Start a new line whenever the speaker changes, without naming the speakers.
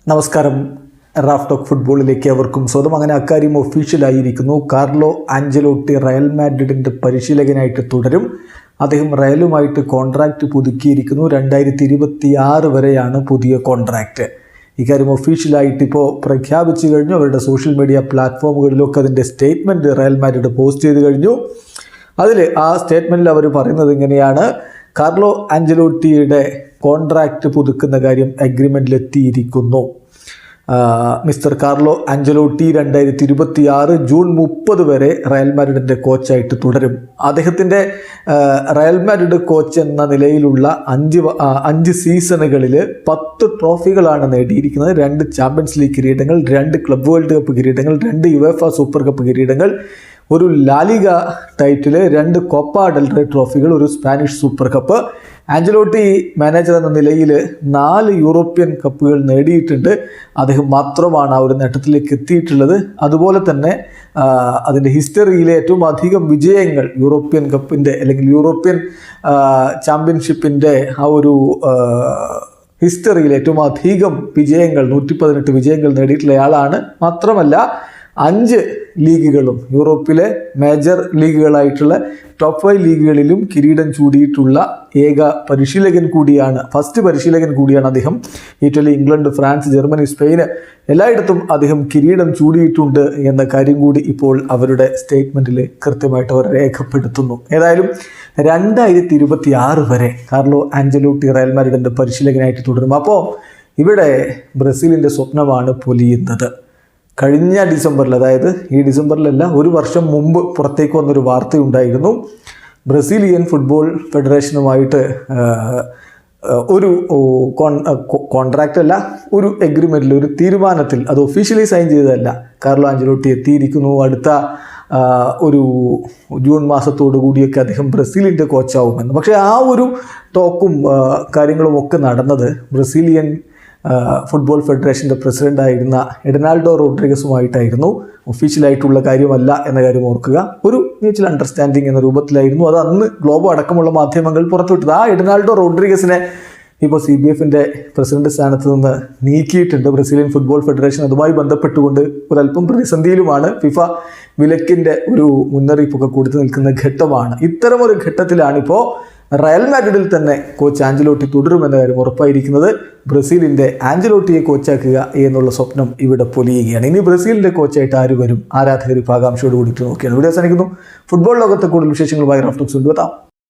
നമസ്കാരം. Raf talk ഫുട്ബോളിലേക്ക് അവർക്കും സ്വന്തം. അങ്ങനെ അക്കാര്യം ഒഫീഷ്യലായിരിക്കുന്നു. കാർലോ ആഞ്ചലോട്ടി റയൽ മാഡ്രിഡിൻ്റെ പരിശീലകനായിട്ട് തുടരും. അദ്ദേഹം റയലുമായിട്ട് കോൺട്രാക്റ്റ് പുതുക്കിയിരിക്കുന്നു. 2026 വരെയാണ് പുതിയ കോൺട്രാക്റ്റ്. ഇക്കാര്യം ഒഫീഷ്യലായിട്ട് ഇപ്പോൾ പ്രഖ്യാപിച്ചു കഴിഞ്ഞു. അവരുടെ സോഷ്യൽ മീഡിയ പ്ലാറ്റ്ഫോമുകളിലൊക്കെ അതിൻ്റെ സ്റ്റേറ്റ്മെൻറ്റ് റയൽ മാഡ്രിഡ് പോസ്റ്റ് ചെയ്ത് കഴിഞ്ഞു. അതിൽ ആ സ്റ്റേറ്റ്മെൻറ്റിൽ അവർ പറയുന്നത് ഇങ്ങനെയാണ്: കാർലോ ആഞ്ചലോട്ടിയുടെ കോൺട്രാക്റ്റ് പുതുക്കുന്ന കാര്യം അഗ്രിമെൻറ്റിലെത്തിയിരിക്കുന്നു. മിസ്റ്റർ കാർലോ ആഞ്ചലോട്ടി 2026 ജൂൺ 30 വരെ റയൽ മാഡ്രിഡിൻ്റെ കോച്ചായിട്ട് തുടരും. അദ്ദേഹത്തിൻ്റെ റയൽ മാഡ്രിഡ് കോച്ച് എന്ന നിലയിലുള്ള 5 സീസണുകളിൽ 10 ട്രോഫികളാണ് നേടിയിരിക്കുന്നത്. 2 ചാമ്പ്യൻസ് ലീഗ് കിരീടങ്ങൾ, 2 ക്ലബ് വേൾഡ് കപ്പ് കിരീടങ്ങൾ, 2 യുവേഫ സൂപ്പർ കപ്പ് കിരീടങ്ങൾ, ഒരു LaLiga title, 2 Copa del Rey ട്രോഫികൾ, ഒരു Spanish super cup. Ancelotti manager എന്ന നിലയിൽ 4 യൂറോപ്യൻ കപ്പുകൾ നേടിയിട്ടുണ്ട്. അദ്ദേഹം മാത്രമാണ് ആ ഒരു നേട്ടത്തിലേക്ക് എത്തിയിട്ടുള്ളത്. അതുപോലെ തന്നെ അതിൻ്റെ ഹിസ്റ്ററിയിലെ ഏറ്റവും അധികം വിജയങ്ങൾ യൂറോപ്യൻ കപ്പിൻ്റെ അല്ലെങ്കിൽ യൂറോപ്യൻ ചാമ്പ്യൻഷിപ്പിൻ്റെ ആ ഒരു ഹിസ്റ്ററിയിൽ ഏറ്റവും അധികം വിജയങ്ങൾ 118 വിജയങ്ങൾ നേടിയിട്ടുള്ളയാളാണ്. മാത്രമല്ല 5 ലീഗുകളും യൂറോപ്പിലെ മേജർ ലീഗുകളായിട്ടുള്ള ടോപ്പ് 5 ലീഗുകളിലും കിരീടം ചൂടിയിട്ടുള്ള ഏക പരിശീലകൻ കൂടിയാണ്, ഫസ്റ്റ് പരിശീലകൻ കൂടിയാണ് അദ്ദേഹം. Italy, England, France, Germany, Spain എല്ലായിടത്തും അദ്ദേഹം കിരീടം ചൂടിയിട്ടുണ്ട് എന്ന കാര്യം കൂടി ഇപ്പോൾ അവരുടെ സ്റ്റേറ്റ്മെൻറ്റിൽ കൃത്യമായിട്ട് അവർ രേഖപ്പെടുത്തുന്നു. ഏതായാലും 2026 വരെ കാർലോ ആഞ്ചലോട്ടി റയൽ മാഡ്രിഡിൻ്റെ പരിശീലകനായിട്ട് തുടരും. അപ്പോൾ ഇവിടെ ബ്രസീലിൻ്റെ സ്വപ്നമാണ് പൊലിയുന്നത്. കഴിഞ്ഞ ഡിസംബറിൽ, അതായത് ഈ ഡിസംബറിലല്ല, ഒരു വർഷം മുമ്പ് പുറത്തേക്ക് വന്നൊരു വാർത്തയുണ്ടായിരുന്നു. ബ്രസീലിയൻ ഫുട്ബോൾ ഫെഡറേഷനുമായിട്ട് ഒരു കോൺട്രാക്റ്റ് അല്ല, ഒരു എഗ്രിമെൻറ്റിൽ, ഒരു തീരുമാനത്തിൽ, അത് ഒഫീഷ്യലി സൈൻ ചെയ്തതല്ല, കാർലോ ആഞ്ചലോട്ടി എത്തിയിരിക്കുന്നു. അടുത്ത ഒരു ജൂൺ മാസത്തോടു കൂടിയൊക്കെ അദ്ദേഹം ബ്രസീലിൻ്റെ കോച്ചാവുമെന്ന്. പക്ഷേ ആ ഒരു ടോക്കും കാര്യങ്ങളും ഒക്കെ നടന്നത് ബ്രസീലിയൻ ഫുട്ബോൾ ഫെഡറേഷൻ്റെ പ്രസിഡൻ്റായിരുന്ന എഡനാൾഡോ റോഡ്രിഗസുമായിട്ടായിരുന്നു. ഒഫീഷ്യലായിട്ടുള്ള കാര്യമല്ല എന്ന കാര്യം ഓർക്കുക. ഒരു മ്യൂച്വൽ അണ്ടർസ്റ്റാൻഡിങ് എന്ന രൂപത്തിലായിരുന്നു അത് അന്ന് ഗ്ലോബോ അടക്കമുള്ള മാധ്യമങ്ങൾ പുറത്തുവിട്ടത്. ആ എഡനാൾഡോ റോഡ്രിഗസിനെ ഇപ്പോൾ CBFൻ്റെ പ്രസിഡന്റ് സ്ഥാനത്ത് നിന്ന് നീക്കിയിട്ടുണ്ട് ബ്രസീലിയൻ ഫുട്ബോൾ ഫെഡറേഷൻ. അതുമായി ബന്ധപ്പെട്ടുകൊണ്ട് ഒരല്പം പ്രതിസന്ധിയിലുമാണ്. ഫിഫ വിലക്കിൻ്റെ ഒരു മുന്നറിയിപ്പൊക്കെ കൊടുത്തു നിൽക്കുന്ന ഘട്ടമാണ്. ഇത്തരമൊരു ഘട്ടത്തിലാണിപ്പോൾ റയൽ മാഡ്രിഡിൽ തന്നെ കോച്ച് ആഞ്ചലോട്ടി തുടരുമെന്ന കാര്യം ഉറപ്പായിരിക്കുന്നത്. ബ്രസീലിൻ്റെ ആഞ്ചലോട്ടിയെ കോച്ചാക്കുക എന്നുള്ള സ്വപ്നം ഇവിടെ പൊലിയുകയാണ്. ഇനി ബ്രസീലിൻ്റെ കോച്ചായിട്ട് ആര് വരും? ആരാധകർ ഇപ്പോൾ ആകാംക്ഷയോട് കൂടിയിട്ട് നോക്കിയാണ്. ഇവിടെ അവസാനിക്കുന്നു. ഫുട്ബോൾ ലോകത്തെ കൂടുതൽ വിശേഷങ്ങളുമായി റാഫ് ടോക്സ് കൊണ്ടുവെത്താം.